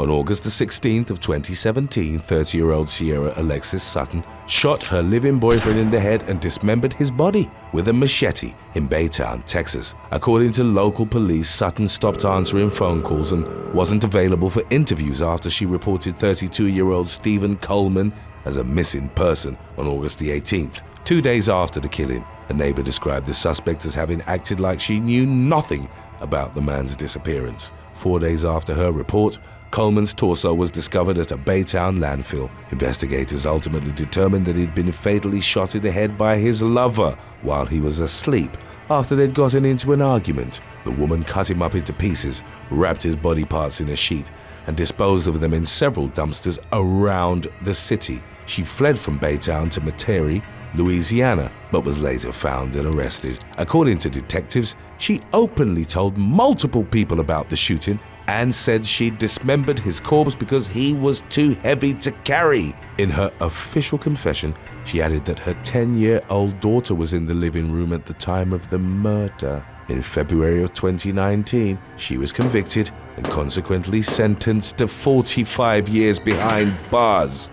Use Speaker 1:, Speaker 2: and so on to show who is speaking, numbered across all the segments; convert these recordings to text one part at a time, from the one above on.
Speaker 1: On August the 16th of 2017, 30-year-old Sierra Alexis Sutton shot her live-in boyfriend in the head and dismembered his body with a machete in Baytown, Texas. According to local police, Sutton stopped answering phone calls and wasn't available for interviews after she reported 32-year-old Stephen Coleman as a missing person on August the 18th. 2 days after the killing, a neighbor described the suspect as having acted like she knew nothing about the man's disappearance. 4 days after her report, Coleman's torso was discovered at a Baytown landfill. Investigators ultimately determined that he'd been fatally shot in the head by his lover while he was asleep after they'd gotten into an argument. The woman cut him up into pieces, wrapped his body parts in a sheet, and disposed of them in several dumpsters around the city. She fled from Baytown to Metairie, Louisiana, but was later found and arrested. According to detectives, she openly told multiple people about the shooting and said she'd dismembered his corpse because he was too heavy to carry. In her official confession, she added that her 10-year-old daughter was in the living room at the time of the murder. In February of 2019, she was convicted and consequently sentenced to 45 years behind bars.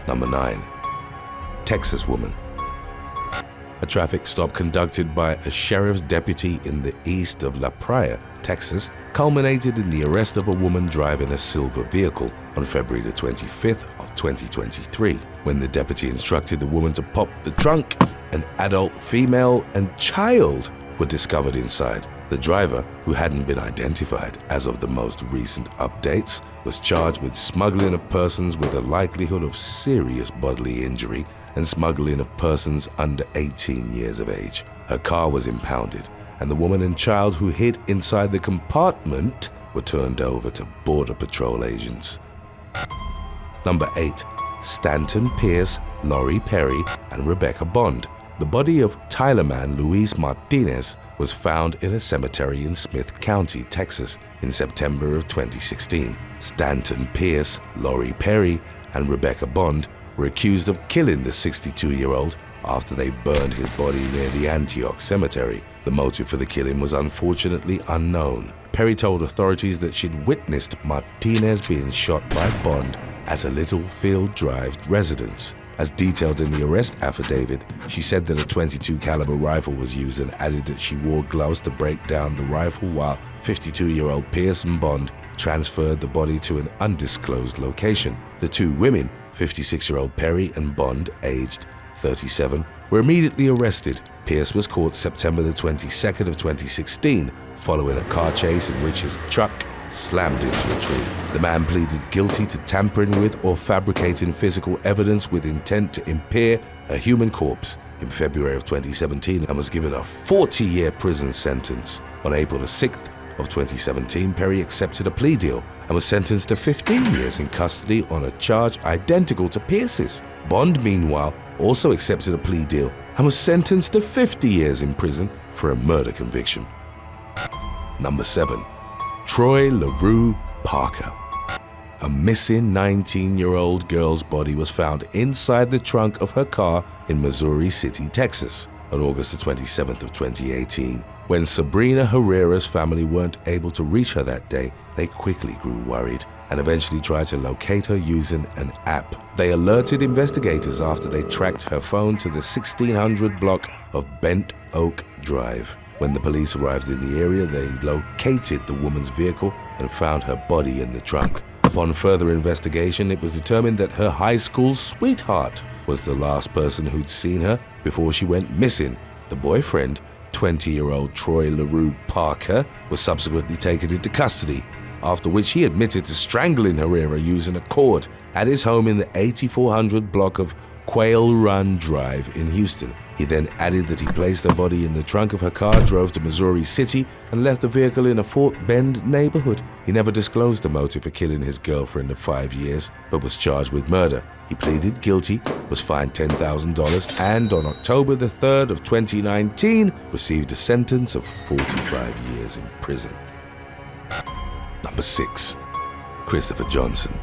Speaker 1: Number 9. Texas woman. A traffic stop conducted by a sheriff's deputy in the east of La Praya, Texas, culminated in the arrest of a woman driving a silver vehicle on February the 25th of 2023. When the deputy instructed the woman to pop the trunk, an adult female and child were discovered inside. The driver, who hadn't been identified as of the most recent updates, was charged with smuggling of persons with a likelihood of serious bodily injury and smuggling of persons under 18 years of age. Her car was impounded, and the woman and child who hid inside the compartment were turned over to Border Patrol agents. Number 8. Stanton Pierce, Lori Perry, and Rebecca Bond. The body of Tyler man Luis Martinez was found in a cemetery in Smith County, Texas, in September of 2016. Stanton Pierce, Lori Perry, and Rebecca Bond were accused of killing the 62-year-old after they burned his body near the Antioch Cemetery. The motive for the killing was unfortunately unknown. Perry told authorities that she'd witnessed Martinez being shot by Bond at a Littlefield Drive residence. As detailed in the arrest affidavit, she said that a .22 caliber rifle was used and added that she wore gloves to break down the rifle while 52-year-old Pierce and Bond transferred the body to an undisclosed location. The two women, 56-year-old Perry and Bond, aged 37, were immediately arrested. Pierce was caught September the 22nd of 2016 following a car chase in which his truck slammed into a tree. The man pleaded guilty to tampering with or fabricating physical evidence with intent to impair a human corpse in February of 2017 and was given a 40-year prison sentence. On April the 6th of 2017, Perry accepted a plea deal and was sentenced to 15 years in custody on a charge identical to Pierce's. Bond, meanwhile, also accepted a plea deal and was sentenced to 50 years in prison for a murder conviction. Number 7. Troy LaRue Parker. A missing 19-year-old girl's body was found inside the trunk of her car in Missouri City, Texas, on August the 27th of 2018. When Sabrina Herrera's family weren't able to reach her that day, they quickly grew worried and eventually tried to locate her using an app. They alerted investigators after they tracked her phone to the 1600 block of Bent Oak Drive. When the police arrived in the area, they located the woman's vehicle and found her body in the trunk. Upon further investigation, it was determined that her high school sweetheart was the last person who'd seen her before she went missing. The boyfriend, 20-year-old Troy LaRue Parker, was subsequently taken into custody, after which he admitted to strangling Herrera using a cord at his home in the 8400 block of Quail Run Drive in Houston. He then added that he placed her body in the trunk of her car, drove to Missouri City, and left the vehicle in a Fort Bend neighborhood. He never disclosed the motive for killing his girlfriend of 5 years, but was charged with murder. He pleaded guilty, was fined $10,000, and on October the 3rd of 2019, received a sentence of 45 years in prison. Number 6. Christopher Johnson.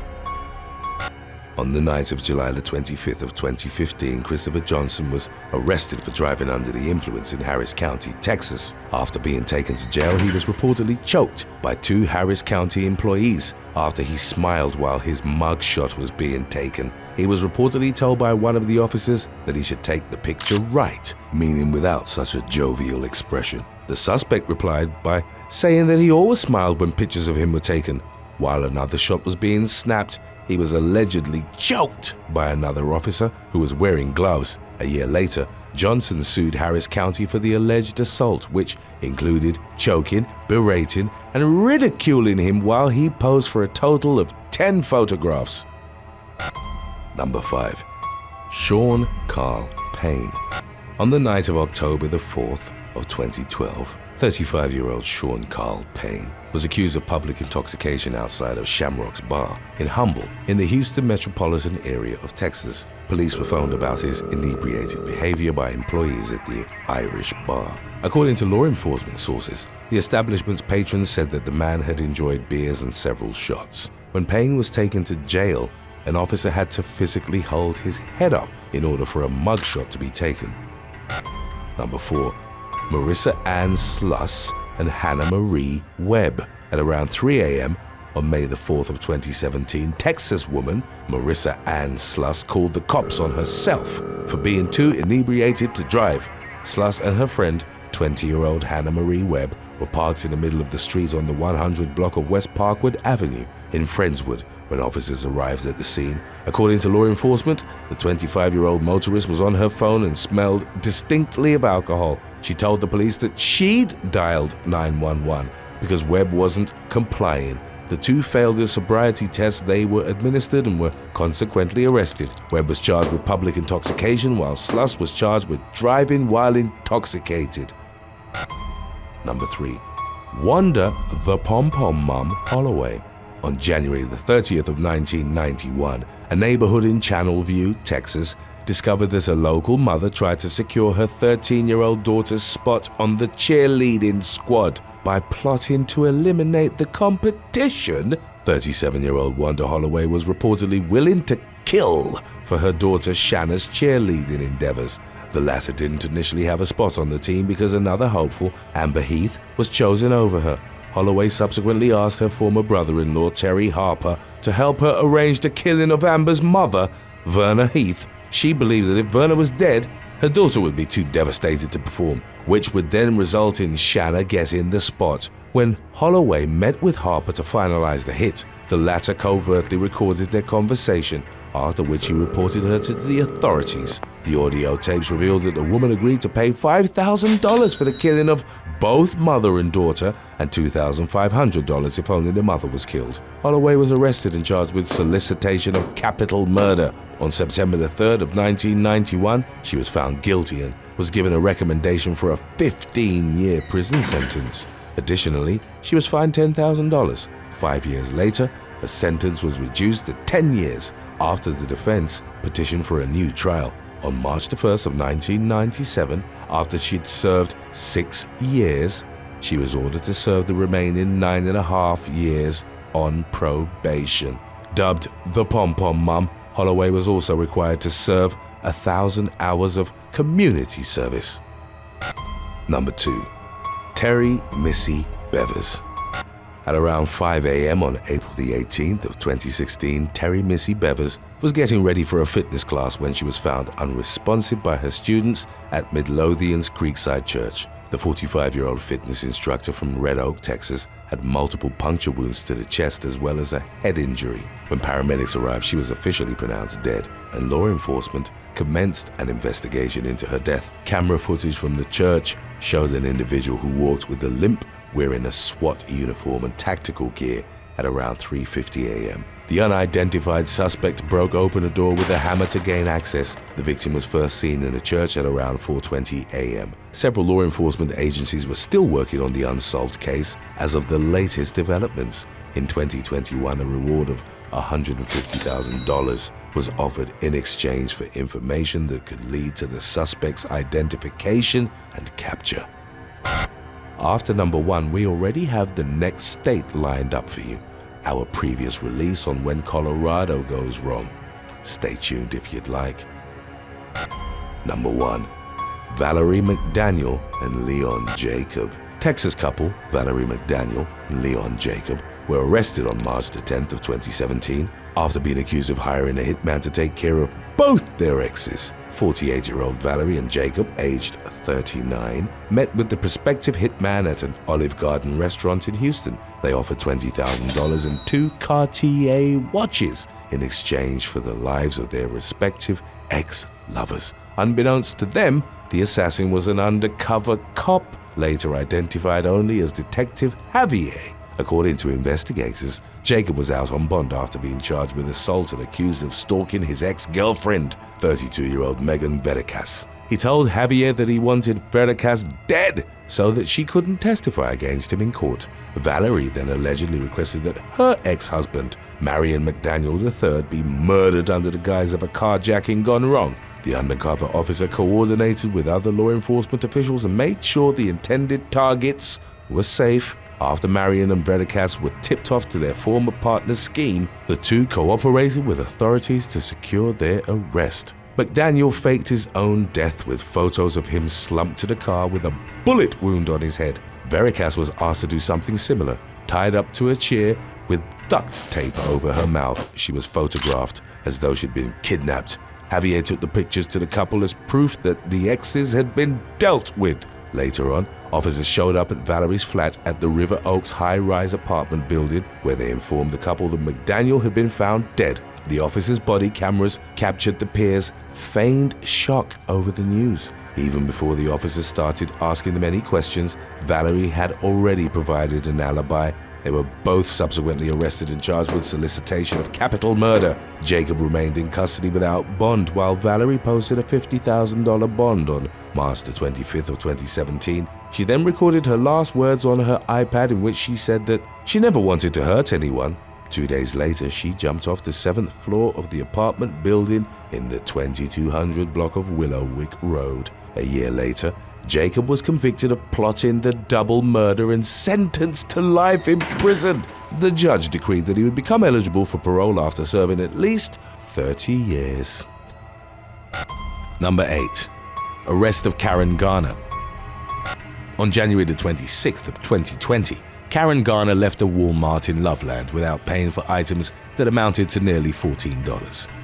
Speaker 1: On the night of July the 25th of 2015, Christopher Johnson was arrested for driving under the influence in Harris County, Texas. After being taken to jail, he was reportedly choked by 2 Harris County employees after he smiled while his mugshot was being taken. He was reportedly told by one of the officers that he should take the picture right, meaning without such a jovial expression. The suspect replied by saying that he always smiled when pictures of him were taken. While another shot was being snapped, he was allegedly choked by another officer who was wearing gloves. A year later, Johnson sued Harris County for the alleged assault, which included choking, berating, and ridiculing him while he posed for a total of 10 photographs. Number 5. Sean Carl Payne. On the night of October the 4th of 2012, 35-year-old Sean Carl Payne was accused of public intoxication outside of Shamrock's Bar in Humble in the Houston metropolitan area of Texas. Police were phoned about his inebriated behavior by employees at the Irish bar. According to law enforcement sources, the establishment's patrons said that the man had enjoyed beers and several shots. When Payne was taken to jail, an officer had to physically hold his head up in order for a mugshot to be taken. Number 4. Marissa Ann Sluss and Hannah Marie Webb. At around 3 a.m. on May the 4th of 2017, Texas woman Marissa Ann Sluss called the cops on herself for being too inebriated to drive. Sluss and her friend, 20-year-old Hannah Marie Webb, were parked in the middle of the street on the 100 block of West Parkwood Avenue in Friendswood when officers arrived at the scene. According to law enforcement, the 25-year-old motorist was on her phone and smelled distinctly of alcohol. She told the police that she'd dialed 911 because Webb wasn't complying. The two failed the sobriety test they were administered and were consequently arrested. Webb was charged with public intoxication while Sluss was charged with driving while intoxicated. Number 3. Wanda the pom-pom mom Holloway. On January the 30th of 1991, a neighborhood in Channelview, Texas, discovered that a local mother tried to secure her 13-year-old daughter's spot on the cheerleading squad by plotting to eliminate the competition. 37-year-old Wanda Holloway was reportedly willing to kill for her daughter Shanna's cheerleading endeavors. The latter didn't initially have a spot on the team because another hopeful, Amber Heath, was chosen over her. Holloway subsequently asked her former brother-in-law, Terry Harper, to help her arrange the killing of Amber's mother, Verna Heath. She believed that if Verna was dead, her daughter would be too devastated to perform, which would then result in Shanna getting the spot. When Holloway met with Harper to finalize the hit, the latter covertly recorded their conversation, after which he reported her to the authorities. The audio tapes revealed that the woman agreed to pay $5,000 for the killing of both mother and daughter and $2,500 if only the mother was killed. Holloway was arrested and charged with solicitation of capital murder. On September the 3rd of 1991, she was found guilty and was given a recommendation for a 15-year prison sentence. Additionally, she was fined $10,000. 5 years later, her sentence was reduced to 10 years after the defense petitioned for a new trial. On March the 1st of 1997, after she'd served 6 years, she was ordered to serve the remaining 9.5 years on probation. Dubbed the Pom-Pom Mom, Holloway was also required to serve 1,000 hours of community service. Number 2. Terry Missy Bevers. At around 5 a.m. on April the 18th of 2016, Terry Missy Bevers was getting ready for a fitness class when she was found unresponsive by her students at Midlothian's Creekside Church. The 45-year-old fitness instructor from Red Oak, Texas, had multiple puncture wounds to the chest as well as a head injury. When paramedics arrived, she was officially pronounced dead, and law enforcement commenced an investigation into her death. Camera footage from the church showed an individual who walked with a limp, wearing a SWAT uniform and tactical gear at around 3:50 a.m. The unidentified suspect broke open a door with a hammer to gain access. The victim was first seen in the church at around 4:20 a.m. Several law enforcement agencies were still working on the unsolved case as of the latest developments. In 2021, a reward of $150,000 was offered in exchange for information that could lead to the suspect's identification and capture. After number 1, we already have the next state lined up for you, our previous release on when Colorado goes wrong. Stay tuned if you'd like. Number 1. Valerie McDaniel and Leon Jacob. Texas couple Valerie McDaniel and Leon Jacob were arrested on March the 10th of 2017 after being accused of hiring a hitman to take care of both their exes. 48-year-old Valerie and Jacob, aged 39, met with the prospective hitman at an Olive Garden restaurant in Houston. They offered $20,000 and 2 Cartier watches in exchange for the lives of their respective ex-lovers. Unbeknownst to them, the assassin was an undercover cop, later identified only as Detective Javier. According to investigators, Jacob was out on bond after being charged with assault and accused of stalking his ex-girlfriend, 32-year-old Megan Veracas. He told Javier that he wanted Veracas dead so that she couldn't testify against him in court. Valerie then allegedly requested that her ex-husband, Marion McDaniel III, be murdered under the guise of a carjacking gone wrong. The undercover officer coordinated with other law enforcement officials and made sure the intended targets were safe. After Marion and Veracas were tipped off to their former partner's scheme, the two cooperated with authorities to secure their arrest. McDaniel faked his own death with photos of him slumped to the car with a bullet wound on his head. Veracas was asked to do something similar. Tied up to a chair with duct tape over her mouth, she was photographed as though she'd been kidnapped. Javier took the pictures to the couple as proof that the exes had been dealt with. Later on, officers showed up at Valerie's flat at the River Oaks high-rise apartment building, where they informed the couple that McDaniel had been found dead. The officers' body cameras captured the pair's feigned shock over the news. Even before the officers started asking them any questions, Valerie had already provided an alibi. They were both subsequently arrested and charged with solicitation of capital murder. Jacob remained in custody without bond, while Valerie posted a $50,000 bond on March the 25th of 2017. She then recorded her last words on her iPad, in which she said that she never wanted to hurt anyone. 2 days later, she jumped off the 7th floor of the apartment building in the 2200 block of Willowwick Road. A year later, Jacob was convicted of plotting the double murder and sentenced to life in prison. The judge decreed that he would become eligible for parole after serving at least 30 years. Number 8. Arrest of Karen Garner. On January the 26th of 2020, Karen Garner left a Walmart in Loveland without paying for items that amounted to nearly $14.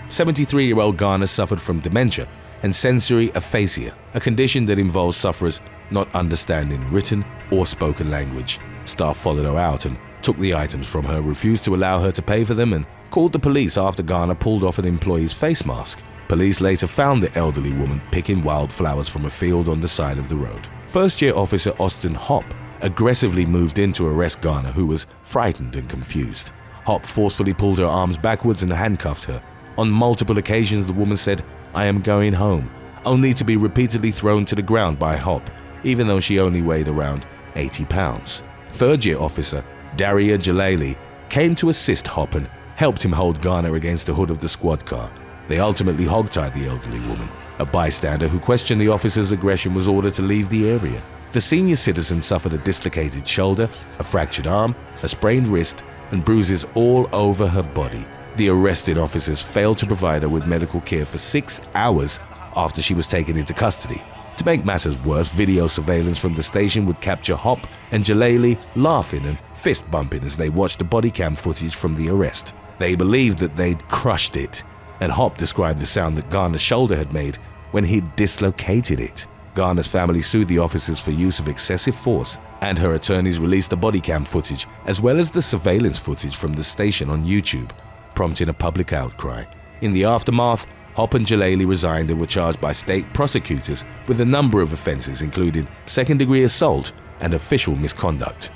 Speaker 1: 73-year-old Garner suffered from dementia and sensory aphasia, a condition that involves sufferers not understanding written or spoken language. Staff followed her out and took the items from her, refused to allow her to pay for them, and called the police after Garner pulled off an employee's face mask. Police later found the elderly woman picking wildflowers from a field on the side of the road. First-year officer Austin Hopp aggressively moved in to arrest Garner, who was frightened and confused. Hopp forcefully pulled her arms backwards and handcuffed her. On multiple occasions, the woman said, "I am going home," only to be repeatedly thrown to the ground by Hopp, even though she only weighed around 80 pounds. Third-year officer Daria Jalali came to assist Hopp and helped him hold Garner against the hood of the squad car. They ultimately hogtied the elderly woman. A bystander who questioned the officer's aggression was ordered to leave the area. The senior citizen suffered a dislocated shoulder, a fractured arm, a sprained wrist, and bruises all over her body. The arrested officers failed to provide her with medical care for 6 hours after she was taken into custody. To make matters worse, video surveillance from the station would capture Hopp and Jalali laughing and fist-bumping as they watched the body cam footage from the arrest. They believed that they'd crushed it, and Hopp described the sound that Garner's shoulder had made when he'd dislocated it. Garner's family sued the officers for use of excessive force, and her attorneys released the body cam footage as well as the surveillance footage from the station on YouTube, prompting a public outcry. In the aftermath, Hopp and Jalali resigned and were charged by state prosecutors with a number of offenses, including second-degree assault and official misconduct.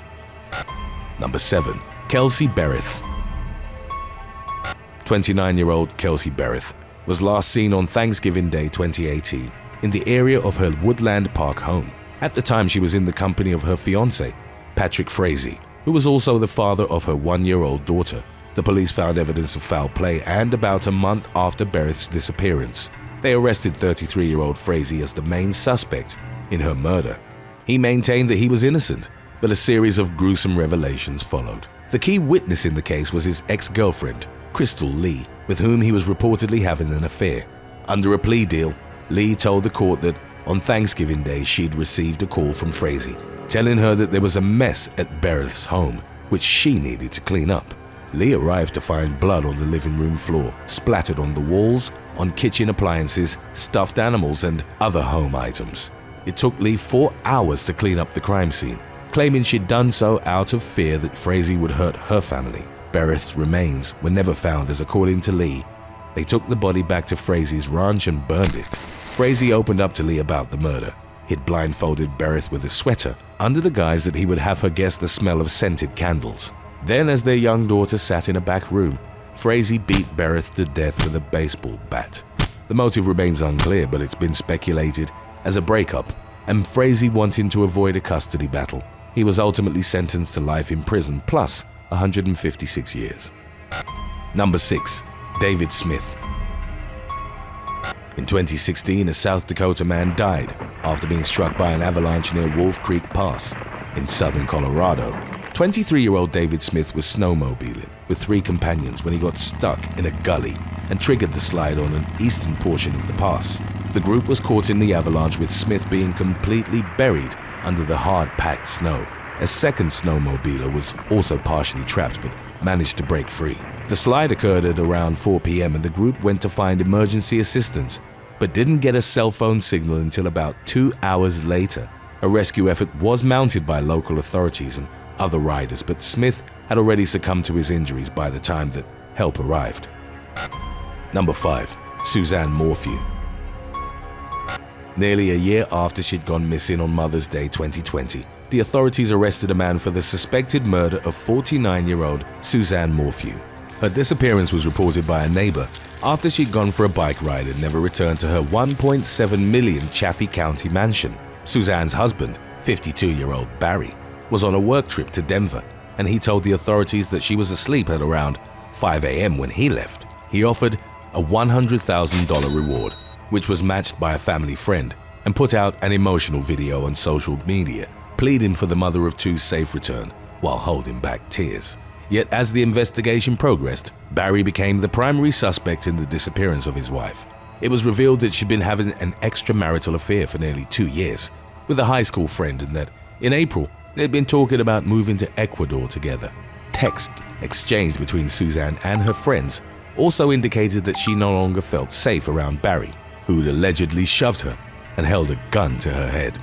Speaker 1: Number 7. Kelsey Bereth. 29-year-old Kelsey Bereth was last seen on Thanksgiving Day 2018 in the area of her Woodland Park home. At the time, she was in the company of her fiancé, Patrick Frazee, who was also the father of her 1-year-old daughter. The police found evidence of foul play, and about a month after Bereth's disappearance, they arrested 33-year-old Frazee as the main suspect in her murder. He maintained that he was innocent, but a series of gruesome revelations followed. The key witness in the case was his ex-girlfriend, Crystal Lee, with whom he was reportedly having an affair. Under a plea deal, Lee told the court that on Thanksgiving Day she'd received a call from Frazee, telling her that there was a mess at Bereth's home, which she needed to clean up. Lee arrived to find blood on the living room floor, splattered on the walls, on kitchen appliances, stuffed animals, and other home items. It took Lee 4 hours to clean up the crime scene, claiming she'd done so out of fear that Frazee would hurt her family. Bereth's remains were never found, as according to Lee, they took the body back to Frazee's ranch and burned it. Frazee opened up to Lee about the murder. He'd blindfolded Bereth with a sweater, under the guise that he would have her guess the smell of scented candles. Then, as their young daughter sat in a back room, Frazee beat Bereth to death with a baseball bat. The motive remains unclear, but it's been speculated as a breakup, and Frazee wanting to avoid a custody battle. He was ultimately sentenced to life in prison plus 156 years. Number 6. David Smith. In 2016, a South Dakota man died after being struck by an avalanche near Wolf Creek Pass in southern Colorado. 23-year-old David Smith was snowmobiling with 3 companions when he got stuck in a gully and triggered the slide on an eastern portion of the pass. The group was caught in the avalanche, with Smith being completely buried under the hard-packed snow. A second snowmobiler was also partially trapped but managed to break free. The slide occurred at around 4 p.m. and the group went to find emergency assistance, but didn't get a cell phone signal until about 2 hours later. A rescue effort was mounted by local authorities and other riders, but Smith had already succumbed to his injuries by the time that help arrived. Number 5. Suzanne Morphew. Nearly a year after she'd gone missing on Mother's Day 2020, the authorities arrested a man for the suspected murder of 49-year-old Suzanne Morphew. Her disappearance was reported by a neighbor after she'd gone for a bike ride and never returned to her $1.7 million Chaffee County mansion. Suzanne's husband, 52-year-old Barry, was on a work trip to Denver, and he told the authorities that she was asleep at around 5 a.m. when he left. He offered a $100,000 reward, which was matched by a family friend, and put out an emotional video on social media, pleading for the mother of 2's safe return while holding back tears. Yet as the investigation progressed, Barry became the primary suspect in the disappearance of his wife. It was revealed that she'd been having an extramarital affair for nearly 2 years with a high school friend, and that in April they'd been talking about moving to Ecuador together. Texts exchanged between Suzanne and her friends also indicated that she no longer felt safe around Barry, who'd allegedly shoved her and held a gun to her head.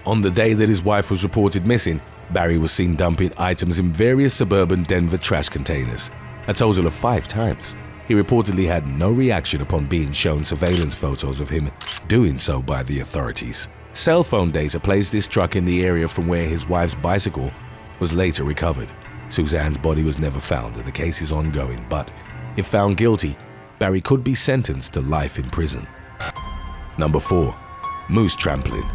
Speaker 1: On the day that his wife was reported missing, Barry was seen dumping items in various suburban Denver trash containers, a total of 5 times. He reportedly had no reaction upon being shown surveillance photos of him doing so by the authorities. Cell phone data placed this truck in the area from where his wife's bicycle was later recovered. Suzanne's body was never found and the case is ongoing, but if found guilty, Barry could be sentenced to life in prison. Number 4. Moose trampling.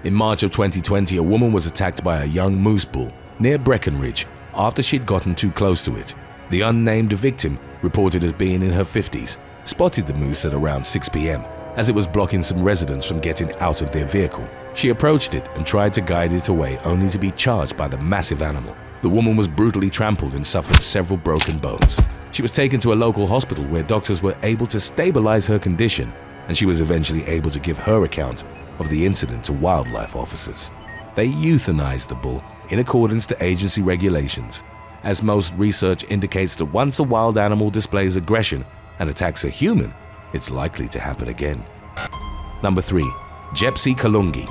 Speaker 1: In March of 2020, a woman was attacked by a young moose bull near Breckenridge after she'd gotten too close to it. The unnamed victim, reported as being in her 50s, spotted the moose at around 6 p.m. as it was blocking some residents from getting out of their vehicle. She approached it and tried to guide it away, only to be charged by the massive animal. The woman was brutally trampled and suffered several broken bones. She was taken to a local hospital where doctors were able to stabilize her condition, and she was eventually able to give her account of the incident to wildlife officers. They euthanized the bull in accordance to agency regulations, as most research indicates that once a wild animal displays aggression and attacks a human, it's likely to happen again. Number 3. Gypsy Kalungi.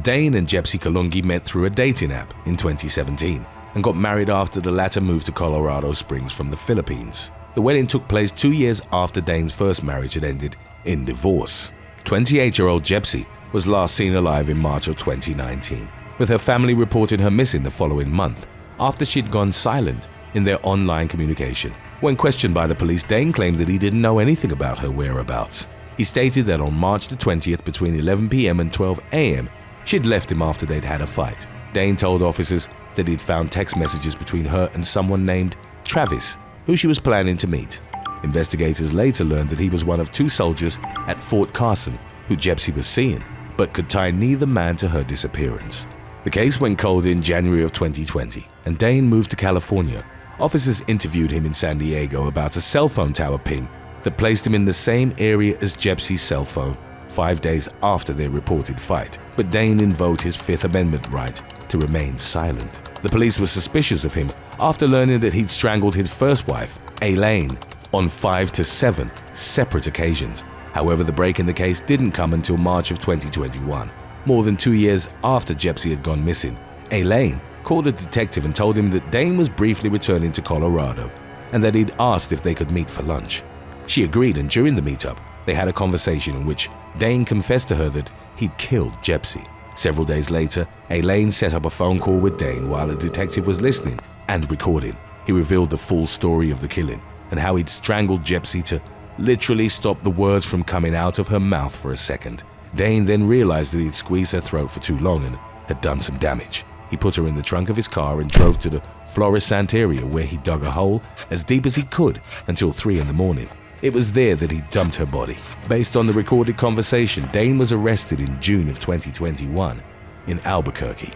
Speaker 1: Dane and Gypsy Kalungi met through a dating app in 2017 and got married after the latter moved to Colorado Springs from the Philippines. The wedding took place 2 years after Dane's first marriage had ended in divorce. 28-year-old Gypsy was last seen alive in March of 2019, with her family reporting her missing the following month after she'd gone silent in their online communication. When questioned by the police, Dane claimed that he didn't know anything about her whereabouts. He stated that on March the 20th between 11 p.m. and 12 a.m., she'd left him after they'd had a fight. Dane told officers that he'd found text messages between her and someone named Travis, who she was planning to meet. Investigators later learned that he was one of 2 soldiers at Fort Carson who Gypsy was seeing, but could tie neither man to her disappearance. The case went cold in January of 2020, and Dane moved to California Officers interviewed him in San Diego about a cell phone tower ping that placed him in the same area as Jepsy's cell phone 5 days after their reported fight, but Dane invoked his Fifth Amendment right to remain silent. The police were suspicious of him after learning that he'd strangled his first wife, Elaine, on 5 to 7 separate occasions. However, the break in the case didn't come until March of 2021. More than 2 years after Jepsy had gone missing, Elaine called a detective and told him that Dane was briefly returning to Colorado and that he'd asked if they could meet for lunch. She agreed, and during the meetup, they had a conversation in which Dane confessed to her that he'd killed Jepsy. Several days later, Elaine set up a phone call with Dane while a detective was listening and recording. He revealed the full story of the killing and how he'd strangled Jepsy to literally stop the words from coming out of her mouth for a second. Dane then realized that he'd squeezed her throat for too long and had done some damage. He put her in the trunk of his car and drove to the Florissant area, where he dug a hole as deep as he could until 3 in the morning. It was there that he dumped her body. Based on the recorded conversation, Dane was arrested in June of 2021 in Albuquerque.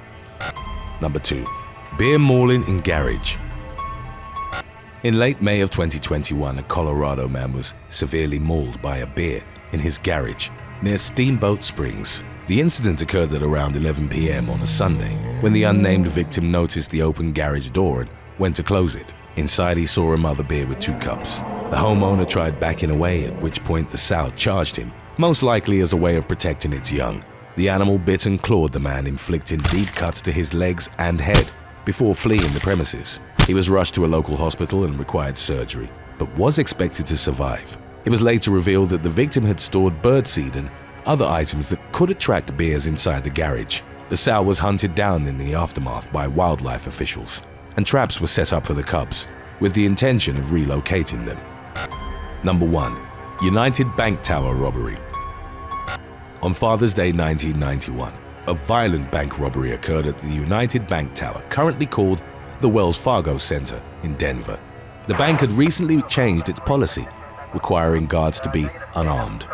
Speaker 1: Number 2. Beer mauling in garage. In late May of 2021, a Colorado man was severely mauled by a bear in his garage near Steamboat Springs. The incident occurred at around 11 p.m. on a Sunday, when the unnamed victim noticed the open garage door and went to close it. Inside, he saw a mother bear with 2 cubs. The homeowner tried backing away, at which point the sow charged him, most likely as a way of protecting its young. The animal bit and clawed the man, inflicting deep cuts to his legs and head before fleeing the premises. He was rushed to a local hospital and required surgery, but was expected to survive. It was later revealed that the victim had stored birdseed and other items that could attract bears inside the garage. The sow was hunted down in the aftermath by wildlife officials, and traps were set up for the cubs, with the intention of relocating them. Number 1. United Bank Tower Robbery. On Father's Day 1991, a violent bank robbery occurred at the United Bank Tower, currently called the Wells Fargo Center in Denver. The bank had recently changed its policy, requiring guards to be unarmed.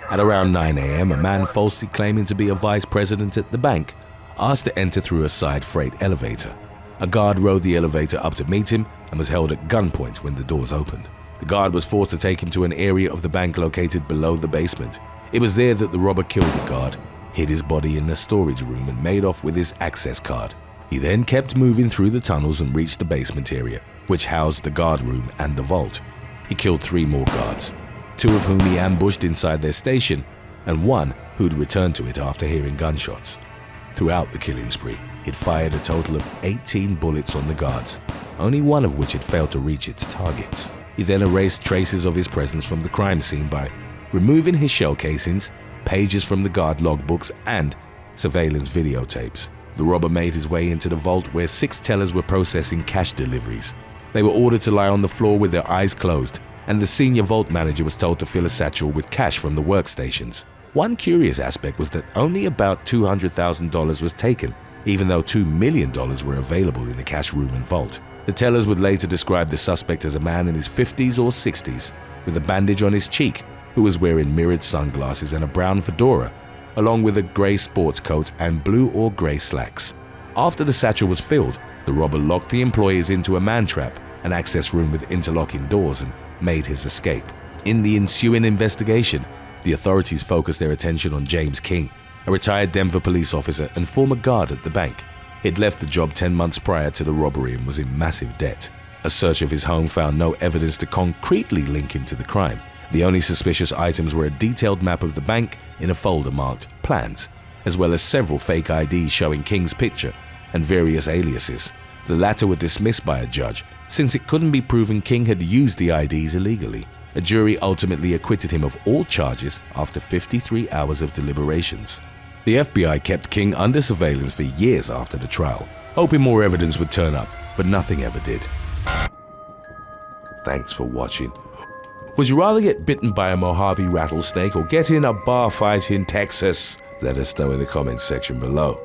Speaker 1: At around 9 a.m., a man falsely claiming to be a vice president at the bank asked to enter through a side freight elevator. A guard rode the elevator up to meet him and was held at gunpoint when the doors opened. The guard was forced to take him to an area of the bank located below the basement. It was there that the robber killed the guard, hid his body in a storage room, and made off with his access card. He then kept moving through the tunnels and reached the basement area, which housed the guard room and the vault. He killed 3 more guards, 2 of whom he ambushed inside their station, and 1 who'd returned to it after hearing gunshots. Throughout the killing spree, he'd fired a total of 18 bullets on the guards, only 1 of which had failed to reach its targets. He then erased traces of his presence from the crime scene by removing his shell casings, pages from the guard logbooks, and surveillance videotapes. The robber made his way into the vault, where 6 tellers were processing cash deliveries. They were ordered to lie on the floor with their eyes closed, and the senior vault manager was told to fill a satchel with cash from the workstations. One curious aspect was that only about $200,000 was taken, even though $2 million were available in the cash room and vault. The tellers would later describe the suspect as a man in his 50s or 60s, with a bandage on his cheek, who was wearing mirrored sunglasses and a brown fedora, along with a gray sports coat and blue or gray slacks. After the satchel was filled, the robber locked the employees into a man-trap, an access room with interlocking doors, and made his escape. In the ensuing investigation, the authorities focused their attention on James King, a retired Denver police officer and former guard at the bank. He'd left the job 10 months prior to the robbery and was in massive debt. A search of his home found no evidence to concretely link him to the crime. The only suspicious items were a detailed map of the bank in a folder marked Plans, as well as several fake IDs showing King's picture and various aliases. The latter were dismissed by a judge, since it couldn't be proven King had used the IDs illegally. A jury ultimately acquitted him of all charges after 53 hours of deliberations. The FBI kept King under surveillance for years after the trial, hoping more evidence would turn up, but nothing ever did. Thanks for watching. Would you rather get bitten by a Mojave rattlesnake or get in a bar fight in Texas? Let us know in the comments section below.